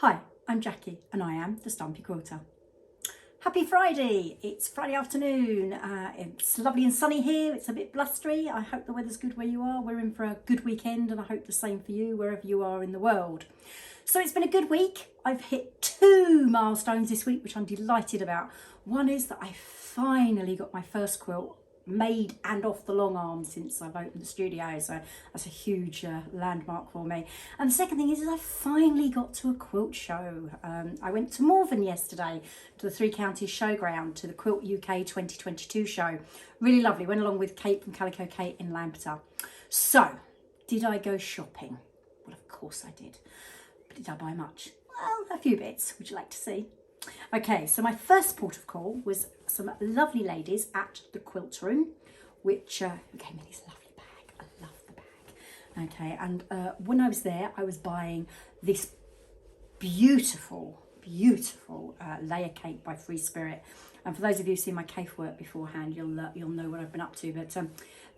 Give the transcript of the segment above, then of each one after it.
Hi, I'm Jackie and I am the Stumpy Quilter. Happy Friday! It's Friday afternoon. It's lovely and sunny here. It's a bit blustery. I hope the weather's good where you are. We're in for a good weekend and I hope the same for you wherever you are in the world. So it's been a good week. I've hit 2 milestones this week, which I'm delighted about. One is that I finally got my first quilt made and off the long arm since I've opened the studio, so that's a huge landmark for me. And the second thing is I finally got to a quilt show. I went to Malvern yesterday to the Three Counties Showground, to the Quilt UK 2022 show. Really lovely. Went along with Kate from Calico Kate in Lampeter. So did I go shopping? Well, of course I did. But did I buy much? Well, a few bits. Would you like to see? Okay, so my first port of call was some lovely ladies at the Quilt Room, which gave me this lovely bag. I love the bag. Okay, and when I was there, I was buying this beautiful layer cake by Free Spirit. And for those of you who've seen my cake work beforehand, you'll know what I've been up to. But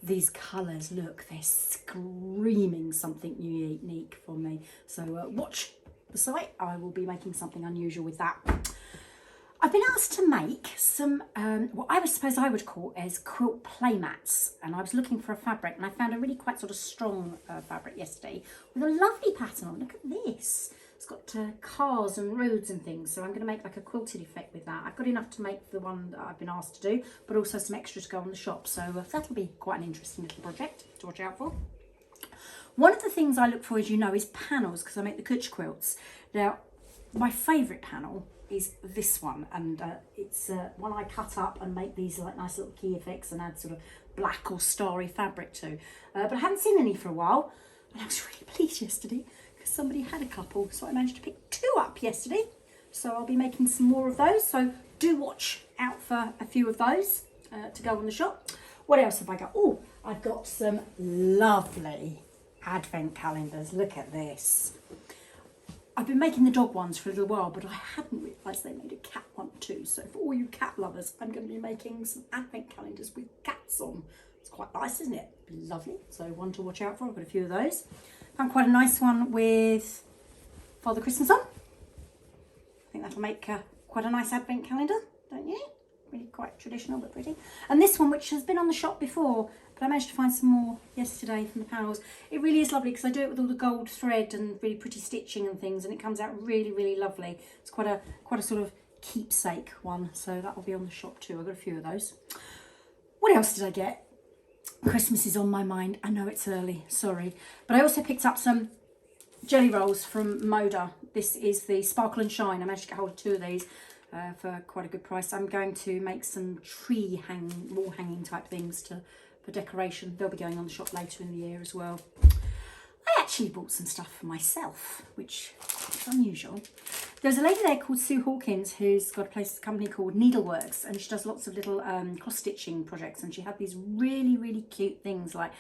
these colours, look, they're screaming something unique for me. So watch the site. I will be making something unusual with that. I've been asked to make some what I suppose I would call as quilt playmats, and I was looking for a fabric and I found a really quite sort of strong fabric yesterday with a lovely pattern on. Look at this. It's got cars and roads and things, so I'm going to make like a quilted effect with that. I've got enough to make the one that I've been asked to do, but also some extra to go on the shop, so that'll be quite an interesting little project to watch out for. One of the things I look for, as you know, is panels, because I make the Kutch quilts. Now, my favourite panel is this one, and it's one I cut up and make these like nice little key effects and add sort of black or starry fabric to. But I haven't seen any for a while, and I was really pleased yesterday because somebody had a couple, so I managed to pick 2 up yesterday. So I'll be making some more of those, so do watch out for a few of those to go on the shop. What else have I got? Oh, I've got some lovely advent calendars. Look at this. I've been making the dog ones for a little while, but I hadn't realised they made a cat one too. So for all you cat lovers, I'm going to be making some advent calendars with cats on. It's quite nice, isn't it? Lovely. So one to watch out for. I've got a few of those. Found quite a nice one with Father Christmas on. I think that'll make quite a nice advent calendar, don't you? Really quite traditional but pretty. And this one, which has been on the shop before, but I managed to find some more yesterday from the panels. It really is lovely because I do it with all the gold thread and really pretty stitching and things, and it comes out really lovely. It's quite a sort of keepsake one, so that will be on the shop too. I've got a few of those. What else did I get? Christmas is on my mind. I know it's early, sorry. But I also picked up some jelly rolls from Moda. This is the Sparkle and Shine. I managed to get hold of 2 of these for quite a good price. I'm going to make some wall hanging type things for decoration. They'll be going on the shop later in the year as well. I actually bought some stuff for myself, which is unusual. There's a lady there called Sue Hawkins who's got a company called Needleworks, and she does lots of little cross stitching projects, and she had these really cute things like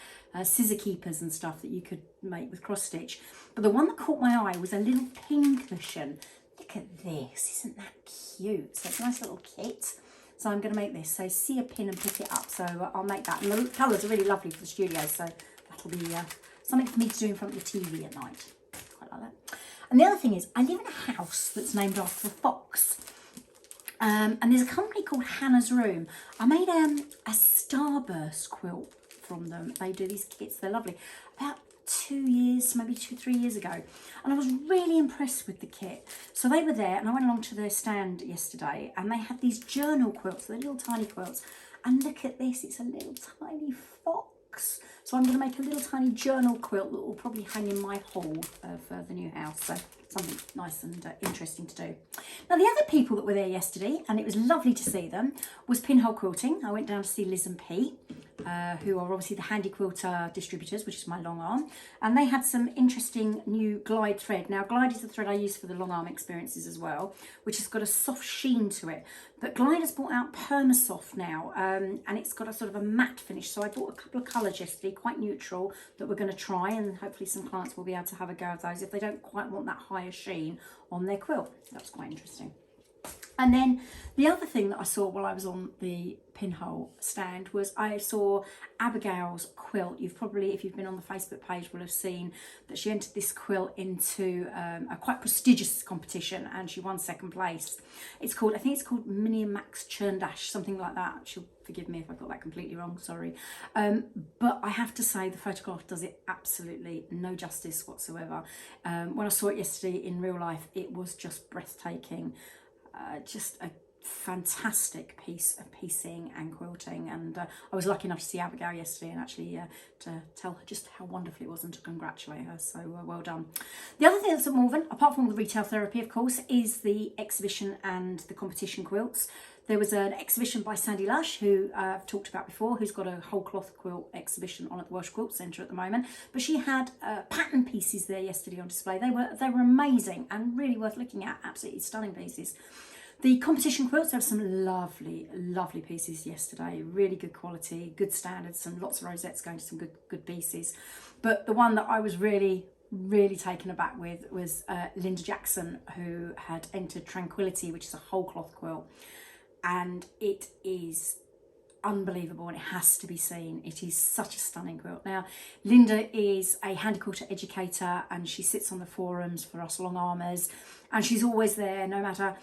scissor keepers and stuff that you could make with cross stitch. But the one that caught my eye was a little pin cushion. Look at this, isn't that cute? So it's a nice little kit. So I'm going to make this. So see a pin and pick it up. So I'll make that. And the colours are really lovely for the studio. So that'll be something for me to do in front of the TV at night. Quite like that. And the other thing is, I live in a house that's named after a fox. And there's a company called Hannah's Room. I made a starburst quilt from them. They do these kits. They're lovely. About 2 years, maybe 3 years ago, and I was really impressed with the kit. So they were there, and I went along to their stand yesterday, and they had these journal quilts, they're little tiny quilts, and look at this, it's a little tiny fox. So I'm going to make a little tiny journal quilt that will probably hang in my hall of the new house. So something nice and interesting to do. Now the other people that were there yesterday, and it was lovely to see them, was Pinhole Quilting. I went down to see Liz and Pete, who are obviously the Handy Quilter distributors, which is my long arm, and they had some interesting new glide thread. Now glide is the thread I use for the long arm experiences as well, which has got a soft sheen to it, but glide has brought out Permasoft now, and it's got a sort of a matte finish. So I bought a couple of colours yesterday, quite neutral, that we're going to try, and hopefully some clients will be able to have a go of those if they don't quite want that higher sheen on their quilt. That's quite interesting. And then the other thing that I saw while I was on the pinhole stand was I saw Abigail's quilt. You've probably, if you've been on the Facebook page, will have seen that she entered this quilt into a quite prestigious competition, and she won second place. It's called, I think it's called Mini Max Churndash, something like that. She'll forgive me if I got that completely wrong, sorry. But I have to say the photograph does it absolutely no justice whatsoever. When I saw it yesterday in real life, it was just breathtaking. Just a fantastic piece of piecing and quilting, and I was lucky enough to see Abigail yesterday and actually to tell her just how wonderful it was and to congratulate her, so well done. The other thing that's at Malvern, apart from the retail therapy of course, is the exhibition and the competition quilts. There was an exhibition by Sandy Lush, who I've talked about before, who's got a whole cloth quilt exhibition on at the Welsh Quilt Centre at the moment. But she had pattern pieces there yesterday on display. They were amazing and really worth looking at. Absolutely stunning pieces. The competition quilts, there were some lovely, lovely pieces yesterday. Really good quality, good standards, and lots of rosettes going to some good pieces. But the one that I was really taken aback with was Linda Jackson, who had entered Tranquility, which is a whole cloth quilt. And it is unbelievable and it has to be seen. It is such a stunning quilt. Now, Linda is a handy quilter educator and she sits on the forums for us long armers, and she's always there no matter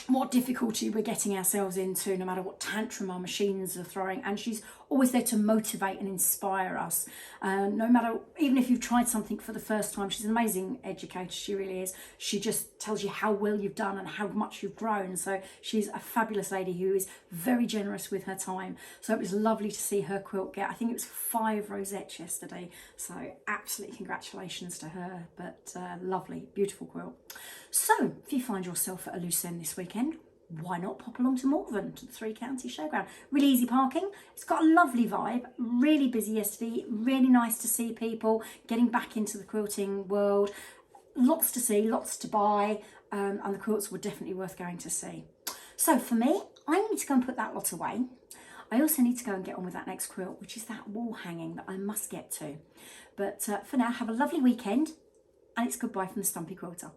what difficulty we're getting ourselves into, no matter what tantrum our machines are throwing, and she's always there to motivate and inspire us. No matter, even if you've tried something for the first time, she's an amazing educator, she really is. She just tells you how well you've done and how much you've grown. So she's a fabulous lady who is very generous with her time. So it was lovely to see her quilt get, I think it was 5 rosettes yesterday. So absolutely congratulations to her, but lovely, beautiful quilt. So if you find yourself at a loose end this weekend, why not pop along to Malvern, to the Three Counties Showground? Really easy parking. It's got a lovely vibe, really busy yesterday, really nice to see people getting back into the quilting world. Lots to see, lots to buy, and the quilts were definitely worth going to see. So for me, I need to go and put that lot away. I also need to go and get on with that next quilt, which is that wall hanging that I must get to. But for now, have a lovely weekend, and it's goodbye from the Stumpy Quilter.